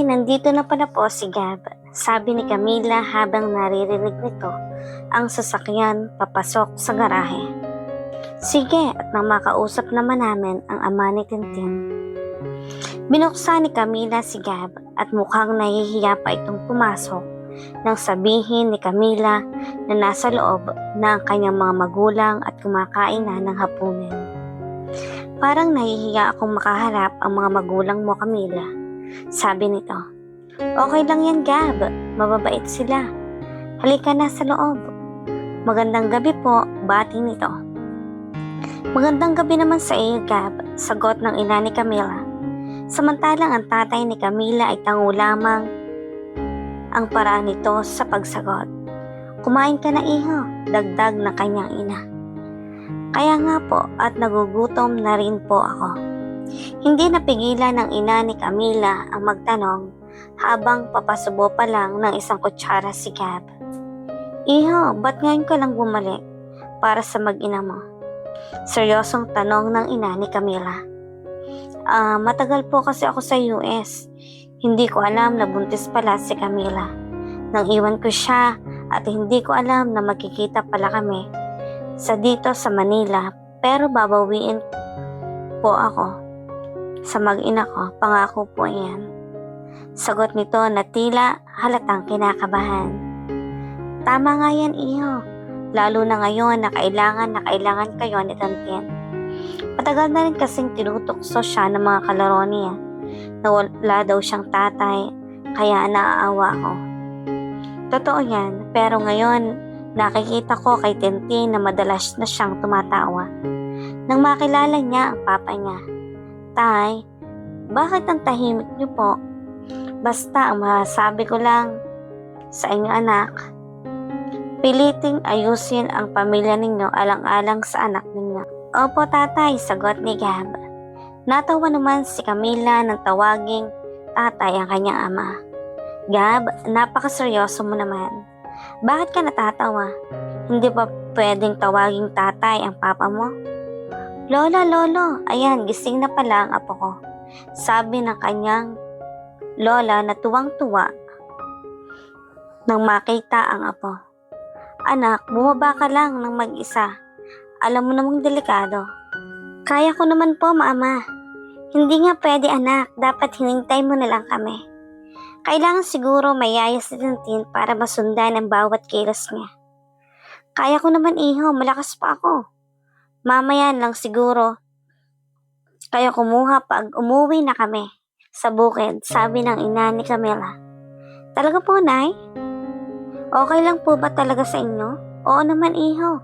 nandito na pala po si Gab, sabi ni Camila habang naririnig nito ang sasakyan papasok sa garahe. Sige, at nang makausap naman namin ang ama ni Tintin. Binuksan ni Camila si Gab at mukhang nahihiya pa itong pumasok nang sabihin ni Camila na nasa loob na ang kanyang mga magulang at kumakain na ng hapunan. Parang nahihiya akong makaharap ang mga magulang mo, Camila, sabi nito. Okay lang yan, Gab. Mababait sila. Halika na sa loob. Magandang gabi po, bati nito. Magandang gabi naman sa iyo, Gab, sagot ng ina ni Camila. Samantalang ang tatay ni Camila ay tango lamang ang paraan nito sa pagsagot. Kumain ka na, iho, dagdag na kanyang ina. Kaya nga po at nagugutom na rin po ako. Hindi napigilan ng ina ni Camila ang magtanong habang papasubo pa lang ng isang kutsara si Gab. Iho, ba't ngayon ka lang bumalik para sa mag-ina mo? Seryosong tanong ng ina ni Camila. Matagal po kasi ako sa US. Hindi ko alam na buntis pala si Camila. Nang iwan ko siya at hindi ko alam na magkikita pala kami sa dito sa Manila, pero babawiin po ako sa mag-ina ko, pangako po yan. Sagot nito na tila halatang kinakabahan. Tama nga yan, iho, lalo na ngayon na kailangan kayo ni Tintin. Matagal na rin kasing tinutukso siya ng mga kalaro niya na wala daw siyang tatay, kaya naaawa ako. Totoo yan, pero ngayon nakikita ko kay Tintin na madalas na siyang tumatawa nang makilala niya ang papa niya. Tay, bakit ang tahimik niyo po? Basta ang masasabi ko lang sa inyo, anak, piliting ayusin ang pamilya ninyo alang-alang sa anak ninyo. Opo, tatay, sagot ni Gab. Natawa naman si Camila nang tawaging tatay ang kanyang ama. Gab, napakaseryoso mo naman. Bakit ka natatawa? Hindi ba pwedeng tawaging tatay ang papa mo? Lola, lolo, ayan, gising na pala ang apo ko, sabi ng kanyang lola na tuwang-tuwa nang makita ang apo. Anak, bumaba ka lang ng mag-isa. Alam mo namang delikado. Kaya ko naman po, mama. Hindi nga pwede, anak. Dapat hinintay mo na lang kami. Kailangan siguro mayaya si Tintin para masundan ang bawat kilos niya. Kaya ko naman, iho. Malakas pa ako. Mamaya lang siguro kayo kumuha pag umuwi na kami sa bukid, sabi ng ina ni Camila. Talaga po, Nay? Okay lang po ba talaga sa inyo? Oo naman, iho.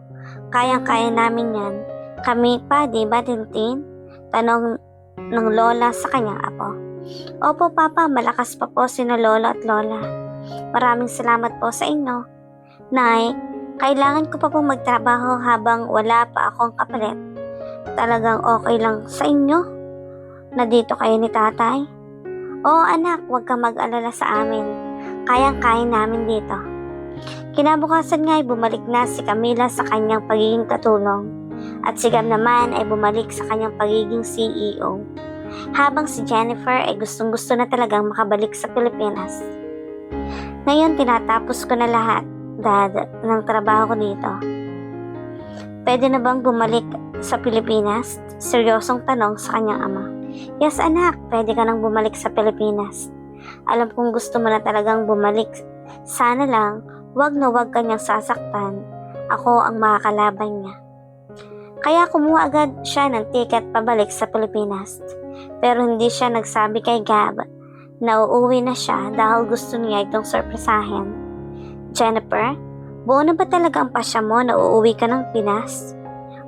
Kayang-kaya namin yan. Kami pa, di ba, Tintin? Tanong ng lola sa kanyang apo. Opo, Papa, malakas pa po sina Lolo at Lola. Maraming salamat po sa inyo. Nay, kailangan ko pa po magtrabaho habang wala pa akong kapalit. Talagang okay lang sa inyo na dito kayo ni tatay? Oo, anak, huwag ka mag-alala sa amin. Kayang-kaya namin dito. Kinabukasan nga ay bumalik na si Camila sa kanyang pagiging katulong at si Gab naman ay bumalik sa kanyang pagiging CEO. Habang si Jennifer ay gustong-gusto na talagang makabalik sa Pilipinas. Ngayon tinatapos ko na lahat, Dad, ng trabaho ko dito. Pwede na bang bumalik sa Pilipinas? Seryosong tanong sa kanyang ama. Yes, anak, pwede ka nang bumalik sa Pilipinas. Alam kong gusto mo na talagang bumalik. Sana lang, wag na wag kanyang sasaktan. Ako ang makakalaban niya. Kaya kumuha agad siya ng ticket pabalik sa Pilipinas. Pero hindi siya nagsabi kay Gab na uuwi na siya dahil gusto niya itong sorpresahin. Jennifer, buo na ba talaga ang pasya mo na uuwi ka ng Pinas?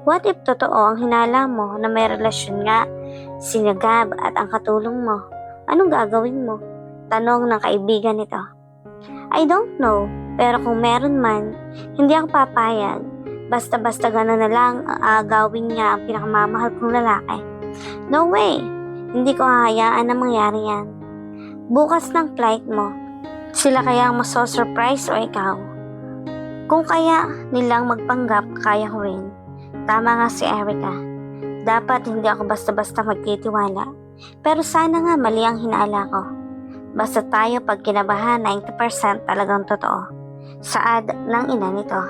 What if totoo ang hinala mo na may relasyon nga sina Gab at ang katulong mo? Anong gagawin mo? Tanong ng kaibigan nito. I don't know, pero kung meron man, hindi ako papayag. Basta-basta gano'n na lang ang agawin niya ang pinakamamahal kong lalaki. No way! Hindi ko hahayaan na mangyari yan. Bukas ng flight mo. Sila kaya ang maso-surprise o ikaw? Kung kaya nilang magpanggap, kaya ko rin. Tama nga si Erica. Dapat hindi ako basta-basta magtitiwala. Pero sana nga mali ang hinala ko. Basta tayo pag kinabahan 90% talagang totoo. Saad ng ina nito.